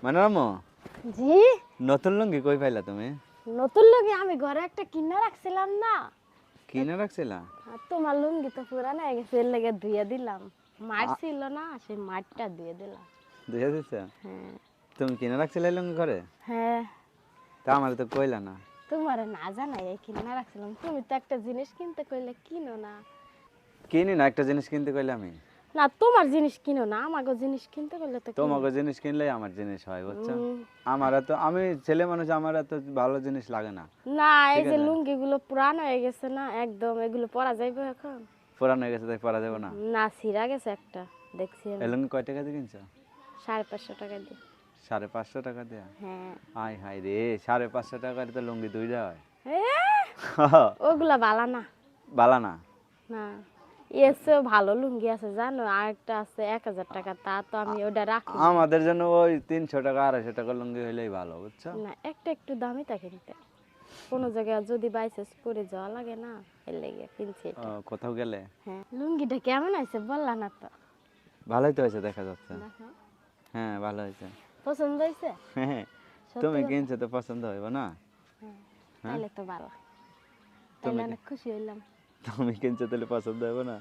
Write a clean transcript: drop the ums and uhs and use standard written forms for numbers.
মানারামো জি নতুন লুঙ্গি কই পাইলা তুমি? নতুন লুঙ্গি আমি ঘরে একটা কিনা রাখছিলাম না। কিনে রাখছিলা? আর তোমার লুঙ্গি তো পুরানো হয়ে গেছে, এর লেগে ধুয়ে দিলাম। মার আ- ছিল না, সেই মারটা ধুয়ে দিলাম। ধুয়ে দিছে? হ্যাঁ তুমি কিনে রাখছিলে এই লুঙ্গি ঘরে? হ্যাঁ, তা আমার তো কইলা না। তোমার না জানাই এই কিনা রাখছিলাম। তুমি তো একটা জিনিস কিনতে কইলে কিনো না। কিনি না, একটা জিনিস কিনতে কইলে আমি। না তোমার জিনিস কিনো না, আমাকে জিনিস কিনতে কইলে তো কিনো। তোমাকে জিনিস কিনলেই আমার জিনিস হয়, বুঝছো? উম, আমি ছেলে মানুষ, আমার এত ভালো জিনিস লাগে না। না এই ঠিক যে আছে, লুঙ্গি গুলো পুরানো হয়ে গেছে না, একদম এগুলো পরা যাইবে এখন? পুরান হয়ে গেছে তাই পরা যাবে না। না ছিঁড়া গেছে একটা, দেখছি এই আমি। লুঙ্গি কয় টাকা দিয়ে কিনছো? 550 টাকা দিয়ে। 550 টাকা দিয়া? হ্যাঁ আয় হায় রে, 550 টাকার তো লুঙ্গি দুইটা হয়। এ, ওগুলা বালা না। বালা না? না এর চেয়েও ভালো লুঙ্গি আছে জানো, আরেকটা আছে 1000 টাকা, তা তো আমি ওটা রাখি না। আমাদের জন্য ওই 300 টাকা 250 টাকা লুঙ্গি হইলেই ভালো, বুঝছো? না একটা একটু দামি তা কিনতে, কোনো জায়গায় যদি বাইসেস পরে যাওয়া লাগে না, এর লেগে কিনছি এটা। কোথাও গেলে হ্যাঁ লুঙ্গিটা কেমন আছে বললা না তো। ভালোই তো হয়েছে, দেখা যাচ্ছে। দেখো হ্যাঁ, ভালো হয়েছে। পছন্দ হয়েছে? হ্যাঁ, সত্যি তুমি কথা? কিনছো তো পছন্দ হইব না? হ্যাঁ হ্যাঁ, তাইলে তো ভালো, তাইলে তুমি অনেক খুশি হইলাম। তুমি কিনছো তাহলে পছন্দ হইব না?